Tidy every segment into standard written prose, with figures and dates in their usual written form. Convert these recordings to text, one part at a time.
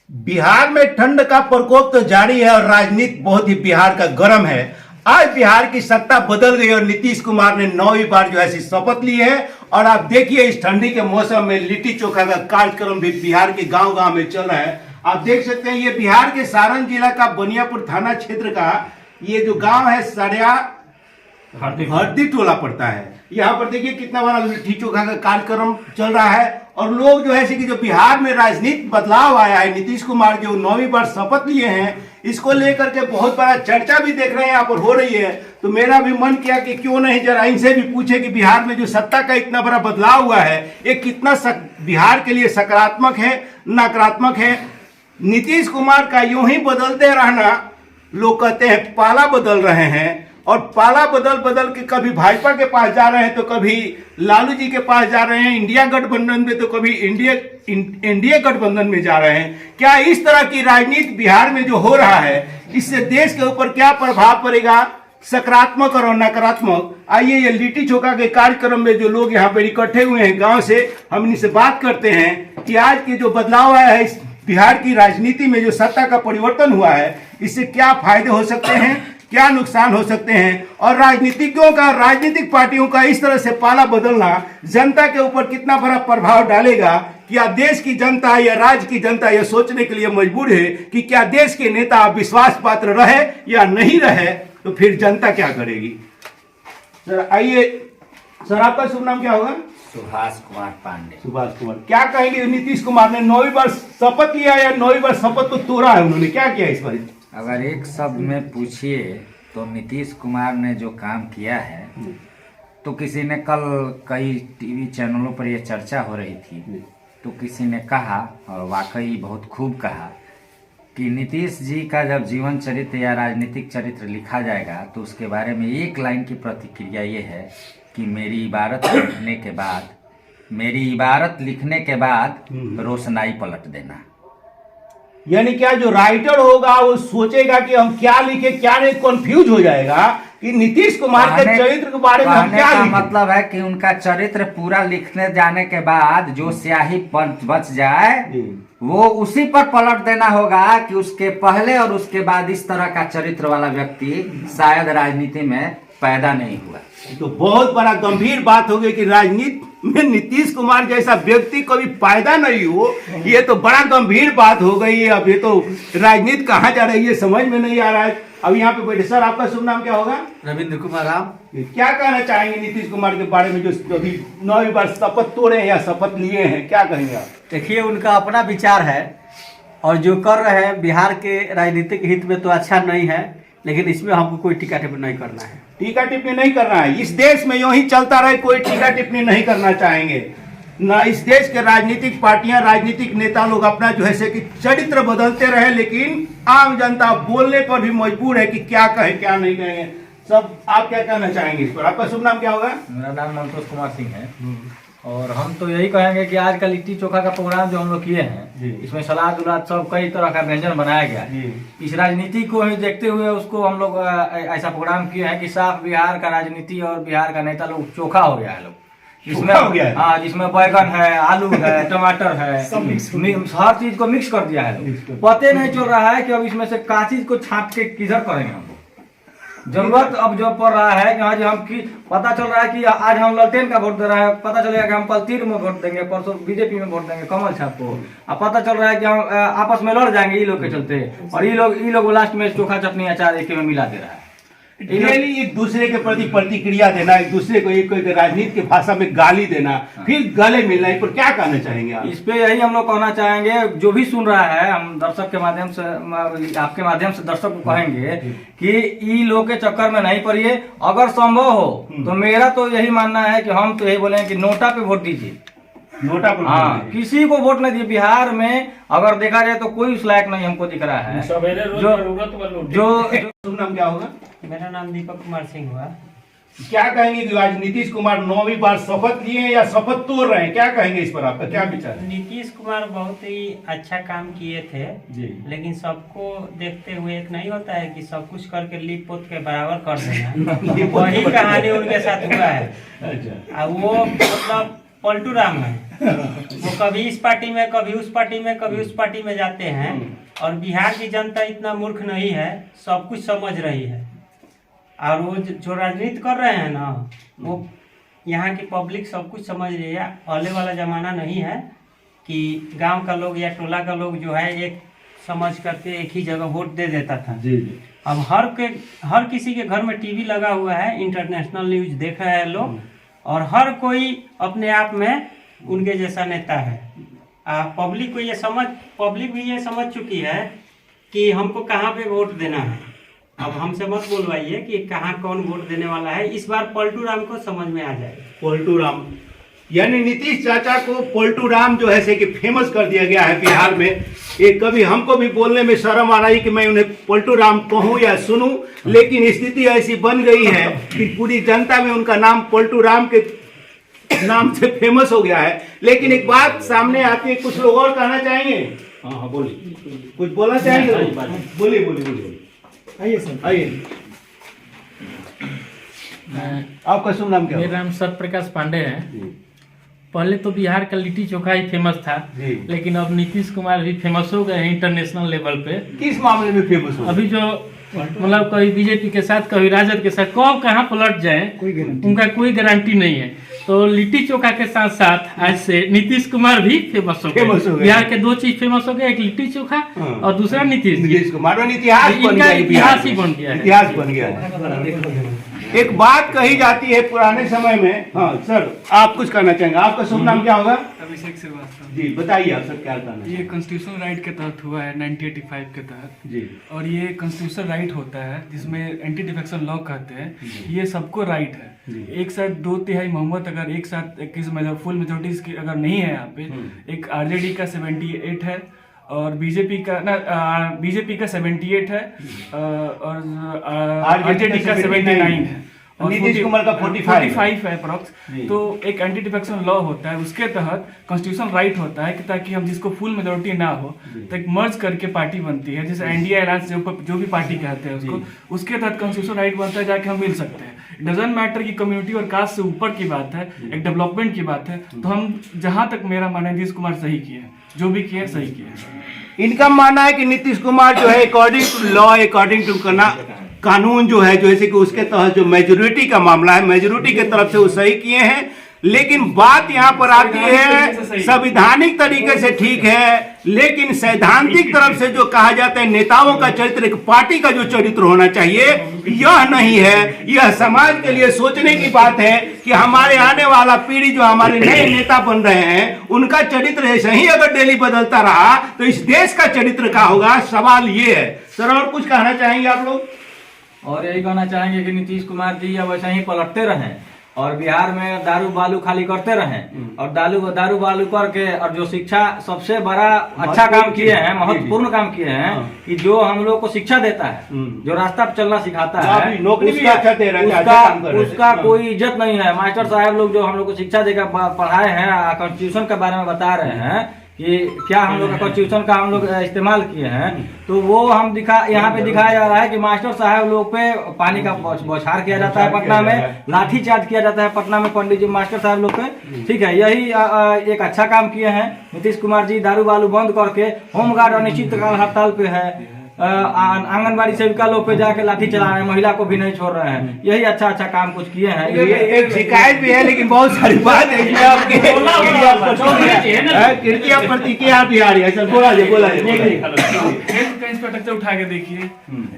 बिहार में ठंड का प्रकोप तो जारी है और राजनीति बहुत ही बिहार का गर्म है। आज बिहार की सत्ता बदल गई और नीतीश कुमार ने 9वीं बार जो है शपथ ली है। और आप देखिए इस ठंडी के मौसम में लिट्टी चोखा का कार्यक्रम भी बिहार के गांव गांव में चल रहा है। आप देख सकते हैं ये बिहार के सारण जिला का बनियापुर थाना क्षेत्र का ये जो गांव है सरिया हरदी टोला पड़ता है। यहाँ पर देखिए कितना बड़ा लिट्टी चोखा का कार्यक्रम चल रहा है और लोग जो है कि जो बिहार में राजनीतिक बदलाव आया है, नीतीश कुमार जो 9वीं बार शपथ लिए हैं, इसको लेकर के बहुत बड़ा चर्चा भी देख रहे हैं यहाँ पर हो रही है। तो मेरा भी मन किया कि क्यों नहीं जरा इनसे भी पूछे कि बिहार में जो सत्ता का इतना बड़ा बदलाव हुआ है ये कितना बिहार के लिए सकारात्मक है नकारात्मक है। नीतीश कुमार का यूं ही बदलते रहना, लोग कहते हैं पाला बदल रहे हैं और पाला बदल बदल के कभी भाजपा के पास जा रहे हैं तो कभी लालू जी के पास जा रहे हैं इंडिया गठबंधन में, तो कभी एनडीए गठबंधन में जा रहे हैं। क्या इस तरह की राजनीति बिहार में जो हो रहा है इससे देश के ऊपर क्या प्रभाव पड़ेगा, सकारात्मक और नकारात्मक? आइए ये लिट्टी चोखा के कार्यक्रम में जो लोग यहाँ पर इकट्ठे हुए हैं गांव से, हम इनसे बात करते हैं कि आज के जो बदलाव आया है इस बिहार की राजनीति में, जो सत्ता का परिवर्तन हुआ है, इससे क्या फायदे हो सकते हैं, क्या नुकसान हो सकते हैं और राजनीतिज्ञों का, राजनीतिक पार्टियों का इस तरह से पाला बदलना जनता के ऊपर कितना बड़ा प्रभाव डालेगा। क्या देश की जनता या राज्य की जनता यह सोचने के लिए मजबूर है कि क्या देश के नेता विश्वास पात्र रहे या नहीं रहे, तो फिर जनता क्या करेगी? सर आइए, सर आपका शुभ नाम क्या होगा? सुभाष कुमार पांडे। सुभाष कुमार, क्या कहेंगे नीतीश कुमार ने 9वीं बार शपथ लिया या 9वीं बार शपथ तो तोड़ा है, उन्होंने क्या किया इस बार? अगर एक शब्द में पूछिए तो नीतीश कुमार ने जो काम किया है, तो किसी ने कल कई टीवी चैनलों पर यह चर्चा हो रही थी, तो किसी ने कहा और वाकई बहुत खूब कहा कि नीतीश जी का जब जीवन चरित्र या राजनीतिक चरित्र लिखा जाएगा तो उसके बारे में एक लाइन की प्रतिक्रिया ये है कि मेरी इबारत लिखने के बाद रोशनाई पलट देना। यानी क्या जो राइटर होगा वो सोचेगा कि हम क्या लिखे क्या नहीं, कंफ्यूज हो जाएगा कि नीतीश कुमार के चरित्र के बारे में हम क्या लिखें। मतलब है कि उनका चरित्र पूरा लिखने जाने के बाद जो स्याही बच जाए वो उसी पर पलट देना होगा कि उसके पहले और उसके बाद इस तरह का चरित्र वाला व्यक्ति शायद राजनीति में पैदा नहीं हुआ। तो बहुत बड़ा गंभीर बात हो गई कि राजनीति में नीतीश कुमार जैसा व्यक्ति कभी पैदा नहीं हो, ये तो बड़ा गंभीर बात हो गई है। अब ये तो राजनीति कहाँ जा रही है समझ में नहीं आ रहा है। अब यहाँ पे बैठे, सर आपका शुभ नाम क्या होगा? रविंद्र कुमार राम। क्या कहना चाहेंगे नीतीश कुमार के बारे में जो अभी 9वीं बार शपथ तोड़े हैं या शपथ लिए हैं, क्या कहेंगे आप? देखिए उनका अपना विचार है और जो कर रहे हैं बिहार के राजनीतिक हित में तो अच्छा नहीं है, लेकिन इसमें हमको कोई टीका टिप्पणी नहीं करना है। टीका टिप्पणी नहीं करना है, इस देश में यूं ही चलता रहे, कोई टीका टिप्पणी नहीं करना चाहेंगे ना। इस देश के राजनीतिक पार्टियां, राजनीतिक नेता लोग अपना जो है कि चरित्र बदलते रहे, लेकिन आम जनता बोलने पर भी मजबूर है कि क्या कहे क्या नहीं कहेंगे। सब आप क्या कहना चाहेंगे इस पर? आपका शुभ नाम क्या होगा? मेरा नाम संतोष कुमार सिंह है और हम तो यही कहेंगे कि आज का लिट्टी चोखा का प्रोग्राम जो हम लोग किए हैं, इसमें सलाद उलाद सब कई तरह का व्यंजन बनाया गया है। इस राजनीति को ही देखते हुए उसको हम लोग ऐसा प्रोग्राम किए हैं कि साफ बिहार का राजनीति और बिहार का नेता लोग चोखा हो गया है लोग इसमें। हाँ, जिसमें बैगन है, आलू है, टमाटर है, हर चीज को मिक्स कर दिया है लोग। पते नहीं चल रहा है कि अब इसमें से का चीज को छाप के किधर करेंगे हम। जरूरत अब जो पड़ रहा है कि आज हम की पता चल रहा है कि आज हम ललटेन का वोट दे रहे हैं, पता चलेगा कि हम कल तीर में वोट देंगे, परसों बीजेपी में वोट देंगे कमल छाप को। अब पता चल रहा है कि हम आपस में लड़ जाएंगे ये लोग के चलते, और ये लोग लास्ट में चोखा चटनी अचार एक में मिला दे रहा है। डेली एक दूसरे के प्रति प्रतिक्रिया देना, एक दूसरे को एक राजनीति की भाषा में गाली देना, फिर गले मिलना, इस पर क्या कहना चाहेंगे आप? इस पे यही हम लोग कहना चाहेंगे, जो भी सुन रहा है, हम दर्शक के माध्यम से, आपके माध्यम से दर्शक को कहेंगे कि ई लोग के चक्कर में नहीं पड़िए। अगर संभव हो तो मेरा तो यही मानना है कि हम तो यही बोले कि नोटा पे वोट दीजिए। नोटा पर? हाँ, किसी को वोट नहीं दिए। बिहार में अगर देखा जाए तो कोई उस लायक नहीं हमको दिख रहा है। जो शुभ नाम क्या होगा? मेरा नाम दीपक कुमार सिंह हुआ। क्या कहेंगे कि आज नीतीश कुमार 9वीं बार शपथ लिए या शपथ तोड़ रहे हैं, क्या कहेंगे इस पर? आपका क्या विचार है? नीतीश कुमार बहुत ही अच्छा काम किए थे जी, लेकिन सबको देखते हुए एक नहीं होता है कि सब कुछ करके लीप पोत के बराबर कर देना। वही कहानी उनके साथ हुआ है। अच्छा। वो मतलब पलटू राम है। वो कभी इस पार्टी में, कभी उस पार्टी में, कभी उस पार्टी में जाते हैं। और बिहार की जनता इतना मूर्ख नहीं है, सब कुछ समझ रही है। और वो जो राजनीति कर रहे हैं ना, वो यहाँ की पब्लिक सब कुछ समझ रही है। पहले वाला जमाना नहीं है कि गांव का लोग या टोला का लोग जो है एक समझ करके एक ही जगह वोट दे देता था। जी जी। अब हर किसी के घर में टीवी लगा हुआ है, इंटरनेशनल न्यूज देख रहे हैं लोग, और हर कोई अपने आप में उनके जैसा नेता है। पब्लिक भी ये समझ चुकी है कि हमको कहाँ पे वोट देना है। अब हमसे मत बोलवाइए कि कहाँ कौन वोट देने वाला है। इस बार पलटू राम को समझ में आ जाएगा। पलटू राम यानी नीतीश चाचा को पलटू राम जो है से कि फेमस कर दिया गया है बिहार में। ये कभी हमको भी बोलने में शर्म आ रही कि मैं उन्हें पलटू राम कहूँ या सुनूं, लेकिन स्थिति ऐसी बन गई है कि पूरी जनता में उनका नाम पलटू राम के नाम से फेमस हो गया है। लेकिन एक बात सामने आती है, कुछ लोग और कहना चाहेंगे? हाँ बोलिए, कुछ बोलना चाहेंगे? बोलिए बोलिए बोलिए। आइए सर, आइए। आपका शुभ नाम क्या है? मेरा नाम सत्य प्रकाश पांडे है। पहले तो बिहार का लिट्टी चोखा ही फेमस था, लेकिन अब नीतीश कुमार भी फेमस हो गए हैं इंटरनेशनल लेवल पे। किस मामले में फेमस हो? अभी जो मतलब कभी बीजेपी के साथ, कभी राजद के साथ, कब कहाँ पलट जाए उनका कोई गारंटी नहीं है। तो लिट्टी चोखा के साथ साथ आज से नीतीश कुमार भी फेमस हो गए। बिहार के दो चीज फेमस हो गए, एक लिट्टी चोखा और दूसरा नीतीश कुमार। इतिहास बन गया, इतिहास ही बन गया है। इतिहास बन गया है। एक बात कही जाती है पुराने समय में। हाँ सर, आप कुछ कहना चाहेंगे? आपका शुभ नाम क्या होगा? अभिषेक श्रीवास्तव जी बताइए आप सर, क्या कहना है? ये कॉन्स्टिट्यूशन राइट के तहत हुआ है 1985 के तहत जी। और ये कॉन्स्टिट्यूशन राइट होता है जिसमें एंटी डिफेक्शन लॉ कहते हैं। ये सबको राइट है। एक साथ 2/3 बहुमत अगर एक साथ मतलब फुल मेजोरिटी अगर नहीं है यहाँ पे, एक आरजेडी का 78 है और बीजेपी का 78 है और आरजेडी का 79 है और नीतीश कुमार का 45 है अप्रॉक्स। तो एक एंटी डिफेक्शन लॉ होता है, उसके तहत कॉन्स्टिट्यूशन राइट होता है कि ताकि हम जिसको फुल मेजोरिटी ना हो तो एक मर्ज करके पार्टी बनती है, जैसे इंडिया अलायंस जो भी पार्टी कहते हैं उसको, उसके तहत कॉन्स्टिट्यूशन राइट बनता है, जाके हम मिल सकते हैं। डजंट मैटर की कम्युनिटी और कास्ट से ऊपर की बात है, एक डेवलपमेंट की बात है। तो हम जहां तक मेरा मानना है नीतीश कुमार सही किए, जो भी किए सही किए। इनका मानना है कि नीतीश कुमार जो है according to law, according to कानून जो है जैसे कि उसके तहत जो मेजोरिटी का मामला है, मेजोरिटी के तरफ से वो सही किए हैं। लेकिन बात यहाँ पर आती है, संवैधानिक तरीके से ठीक है, लेकिन सैद्धांतिक तरफ से जो कहा जाता है नेताओं का चरित्र, एक पार्टी का जो चरित्र होना चाहिए, यह नहीं है। यह समाज के लिए सोचने की बात है कि हमारे आने वाला पीढ़ी जो हमारे नए नेता बन रहे हैं, उनका चरित्र ऐसे ही अगर डेली बदलता रहा तो इस देश का चरित्र क्या होगा? सवाल ये है। सर और कुछ कहना चाहेंगे आप लोग? और यही कहना चाहेंगे कि नीतीश कुमार जी अब वैसे ही पलटते रहें और बिहार में दारू बालू खाली करते रहें और दारू बालू करके, और जो शिक्षा सबसे बड़ा अच्छा काम किए हैं, महत्वपूर्ण काम किए हैं कि जो हम लोग को शिक्षा देता है, जो रास्ता पर चलना सिखाता है, नौकरी भी अच्छा दे रहे हैं, उसका कोई इज्जत नहीं है। मास्टर साहब लोग जो हम लोग को शिक्षा देकर पढ़ाए हैं, कॉन्स्टिट्यूशन के बारे में बता रहे हैं कि क्या हम लोग कॉन्स्टिट्यूशन का हम लोग इस्तेमाल किए हैं, तो वो हम यहाँ पे दिखाया जा रहा है कि मास्टर साहब लोग पे पानी का बौछार किया जाता है, पटना में लाठीचार्ज किया जाता है, पटना में पंडित जी मास्टर साहब लोग पे। ठीक है, यही एक अच्छा काम किए हैं नीतीश कुमार जी। दारू बालू बंद करके होमगार्ड अनिश्चितकाल हड़ताल पे है, आंगनबाड़ी सेविका लोग पे जाके लाठी चला रहे हैं, महिला को भी नहीं छोड़ रहे हैं। यही अच्छा काम कुछ किए हैं। एक शिकायत भी है, लेकिन बहुत सारी बात है इसमें आपके कृतिया प्रतिक्रिया भी आ रही है। सर बोला इंफ्रास्ट्रक्चर उठा के देखिए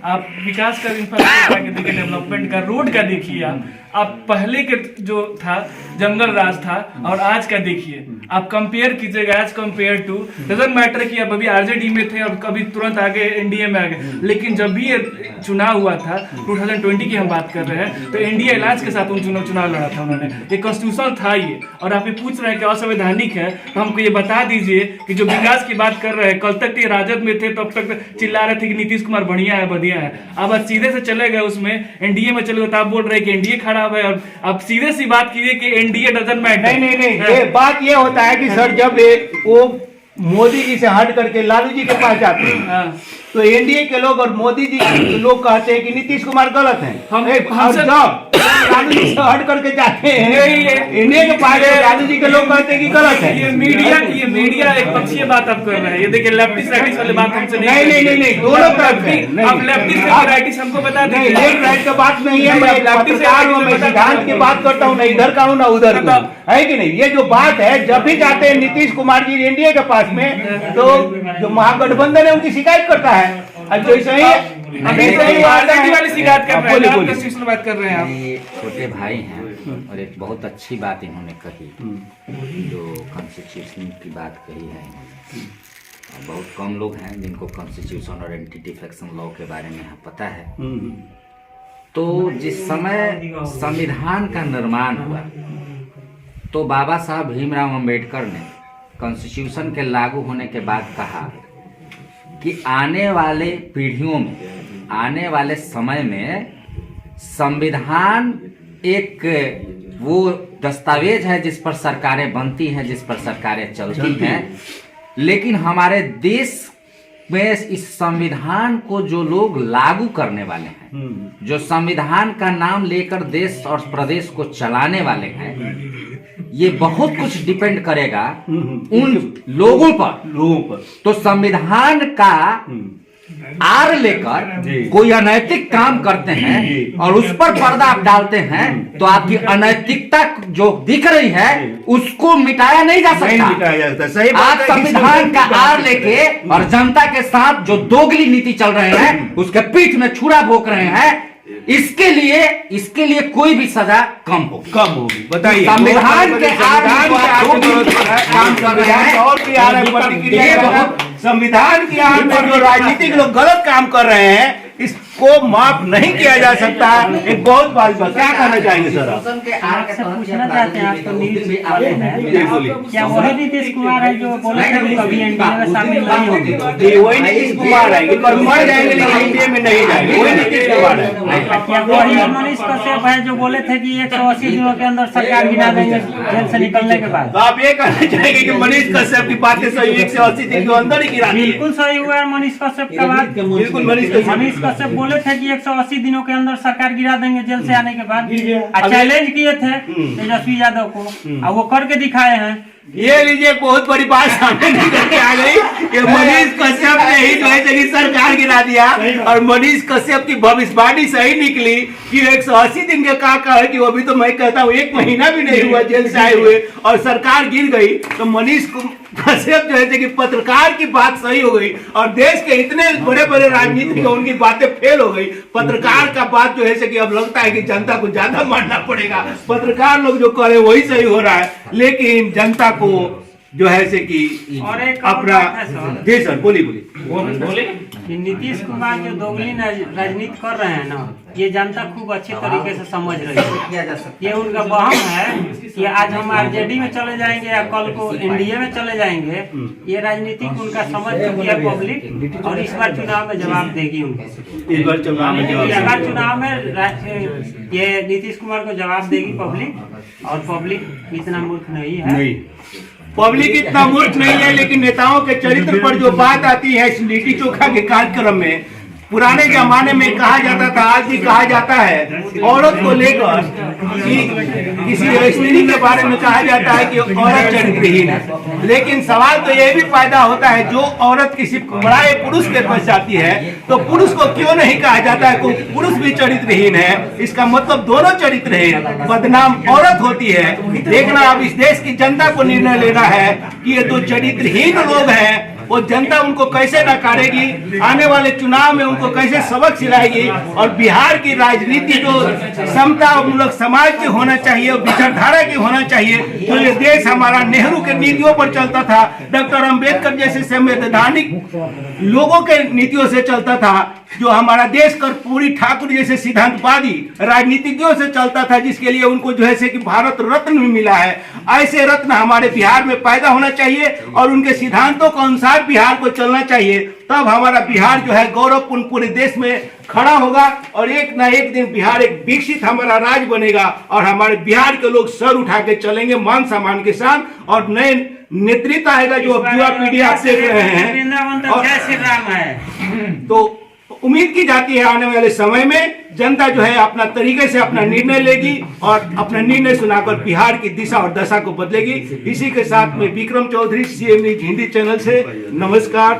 आप, विकास का इंफ्रास्ट्रक्चर उठा के देखिए, डेवलपमेंट का, रोड का देखिए आप पहले के जो था जंगल राज था और आज का देखिए आप, कंपेयर कीजिएगा as compare to. Doesn't matter कि आप अभी आरजेडी में थे और कभी तुरंत आगे एनडीए में आ गए, लेकिन जब भी ये चुनाव हुआ था 2020 की हम बात कर रहे हैं, तो एनडीए अलायंस के साथ चुनाव लड़ा था उन्होंने। ये कॉन्स्टिट्यूशन था ये, और आप ये पूछ रहे हैं कि असंवैधानिक है, तो हमको ये बता दीजिए कि जो विकास की बात कर रहे हैं, कल तक ये राजद में थे तब तक चिल्ला रहे थे कि नीतीश कुमार बढ़िया है बढ़िया है, अब आज सीधे से चले गए उसमें एनडीए में चले गए, तो आप बोल रहे हैं कि एनडीए खराब है। और आप सीधे सी बात कीजिए कि एनडीए डजंट मैटर। नहीं, ये बात ये होता है कि सर जब वो मोदी जी से हट करके लालू जी के पास जाते हैं तो एनडीए के लोग और मोदी जी के लोग कहते हैं कि नीतीश कुमार गलत हैं। लालू जी से हट करके जाते हैं नहीं, इंडिया के पास लालू जी के लोग कहते हैं कि गलत है। ये मीडिया एक पक्षीय बात आप कर रहे हैं। ये देखिए लेफ्टिस्ट राइटिस्ट वाली बात हमसे नहीं, दोनों तरफ है। आप लेफ्टिस्ट राइटिस्ट हमको बता नहीं, दीजिए। लेफ्ट राइट का बात नहीं है। मैं पत्रकार हूँ, मैं सिद्धांत की बात करता हूँ, ना इधर का हूँ ना उधर का, है कि नहीं। ये जो बात है, जब भी जाते हैं नीतीश कुमार जी एनडीए के पास में, तो जो महागठबंधन है उनकी शिकायत करता है। अब जैसे ही वाली शिकायत कर रहे हैं, कॉन्स्टिट्यूशनल बात कर रहे हैं आप। ये छोटे भाई हैं और एक बहुत अच्छी बात इन्होंने कही, जो कॉन्स्टिट्यूशन की बात कही है इन्होंने। और बहुत कम लोग हैं जिनको कॉन्स्टिट्यूशन और एंटिटी फ्रैक्शन लॉ के बारे में यहाँ पता है। तो जिस समय संविधान का निर्माण हुआ तो बाबा साहब भीमराव अंबेडकर ने कॉन्स्टिट्यूशन के लागू होने के बाद कहा कि आने वाले पीढ़ियों में, आने वाले समय में संविधान एक वो दस्तावेज है जिस पर सरकारें बनती हैं, जिस पर सरकारें चलती हैं, लेकिन हमारे देश में इस संविधान को जो लोग लागू करने वाले हैं, जो संविधान का नाम लेकर देश और प्रदेश को चलाने वाले हैं, ये बहुत कुछ डिपेंड करेगा उन लोगों पर। तो संविधान का आर लेकर कोई अनैतिक काम करते हैं और उस पर पर्दा आप डालते हैं, तो आपकी अनैतिकता जो दिख रही है उसको मिटाया नहीं जा सकता। सही आप संविधान का आर लेके और जनता के साथ जो दोगली नीति चल रहे हैं, उसके पीठ में छुरा भोंक रहे हैं, इसके लिए कोई भी सजा कम होगी। बताइए, संविधान के काम कर रहे हैं और भी आ रहा है प्रतिक्रिया। संविधान की आड़ में जो राजनीतिक लोग गलत काम कर रहे हैं, इसको माफ नहीं किया जा सकता। एक बहुत बात क्या कहना चाहेंगे सर आप? आपसे पूछना चाहते हैं, आप तो न्यूज वाले हैं, क्या वही नीतीश कुमार है जो बोले थे कि कभी एनडीए में शामिल नहीं होंगे? वही नीतीश कुमार है, पर मर जाएंगे लेकिन एनडीए में नहीं जाएंगे, वही नीतीश कुमार है। क्या वही मनीष कश्यप है जो बोले थे कि 180 दिनों के अंदर सरकार गिरा देंगे जेल से निकलने के बाद? तो आप ये कहना चाहेंगे कि मनीष कश्यप की बातें सही 180 दिन के अंदर ही गिरा दी? बिल्कुल सही हुआ है मनीष कश्यप का बात। बिल्कुल मनीष कश्यप बोले थे कि 180 दिनों के अंदर सरकार गिरा देंगे जेल से आने के बाद। चैलेंज किए थे तेजस्वी यादव को, और वो करके दिखाए हैं। ये लीजिए, बहुत बड़ी बात सामने निकल के आ गई कि मनीष कश्यप ने ही जो है सरकार गिरा दिया, और मनीष कश्यप की भविष्यवाणी सही निकली कि 180 दिन के का है कि अभी तो मैं कहता हूँ 1 महीना भी नहीं हुआ जेल से आए हुए और सरकार गिर गई। तो मनीष कश्यप जो है कि पत्रकार की बात सही हो गई, और देश के इतने बड़े बड़े राजनीतिक उनकी बातें फेल हो गई। पत्रकार का बात जो है कि अब लगता है कि जनता को ज्यादा मानना पड़ेगा। पत्रकार लोग जो करे वही सही हो रहा है, लेकिन जनता को जो है से कि और एक अपना। जी सर, बोलिए। कि नीतीश कुमार जो दोगली राजनीति कर रहे हैं ना, ये जनता खूब अच्छे तरीके से समझ रही है। ये उनका वहम है कि आज हम आरजेडी में चले जाएंगे या कल को एनडीए में चले जाएंगे। ये राजनीतिक उनका समझ चुकी है पब्लिक, और इस बार चुनाव में जवाब देगी उनको। इस बार चुनाव में ये नीतीश कुमार को जवाब देगी पब्लिक, और पब्लिक इतना मूर्ख नहीं है। पब्लिक इतना मूर्ख नहीं है, लेकिन नेताओं के चरित्र पर जो बात आती है इस लिट्टी चोखा के कार्यक्रम में, पुराने जमाने में कहा जाता था, आज भी कहा जाता है, औरत को लेकर किसी स्त्री के बारे में कहा जाता है कि औरत चरित्रहीन है। लेकिन सवाल तो ये भी पैदा होता है, जो औरत किसी बड़े पुरुष के पास जाती है तो पुरुष को क्यों नहीं कहा जाता है कि पुरुष भी चरित्रहीन है? इसका मतलब दोनों चरित्रहीन, बदनाम औरत होती है। देखना, अब इस देश की जनता को निर्णय लेना है कि ये जो चरित्रहीन लोग हैं वो जनता उनको कैसे नकारेगी, आने वाले चुनाव में उनको कैसे सबक सिलाएगी। और बिहार की राजनीति जो समता मूलक समाज की होना चाहिए और विचारधारा की होना चाहिए, तो ये देश हमारा नेहरू के नीतियों पर चलता था, डॉक्टर अंबेडकर जैसे संवैधानिक लोगों के नीतियों से चलता था, जो हमारा देश कर्पूरी ठाकुर जैसे सिद्धांतवादी राजनीतिज्ञों से चलता था, जिसके लिए उनको जो है कि भारत रत्न भी मिला है। ऐसे रत्न हमारे बिहार में पैदा होना चाहिए और उनके सिद्धांतों के अनुसार बिहार को चलना चाहिए। तब हमारा बिहार जो है गौरवपूर्ण पूरे देश में खड़ा होगा, और एक ना एक दिन बिहार एक विकसित हमारा राज्य बनेगा, और हमारे बिहार के लोग सर उठा के चलेंगे मान सम्मान के साथ, और नए नेतृत्व आएगा जो अब युवा पीढ़ी आप देख रहे हैं। जय श्री राम है। तो उम्मीद की जाती है आने वाले समय में जनता जो है अपना तरीके से अपना निर्णय लेगी और अपना निर्णय सुनाकर बिहार की दिशा और दशा को बदलेगी। इसी के साथ में Vikram Chaudhary, CM news Hindi channel से नमस्कार।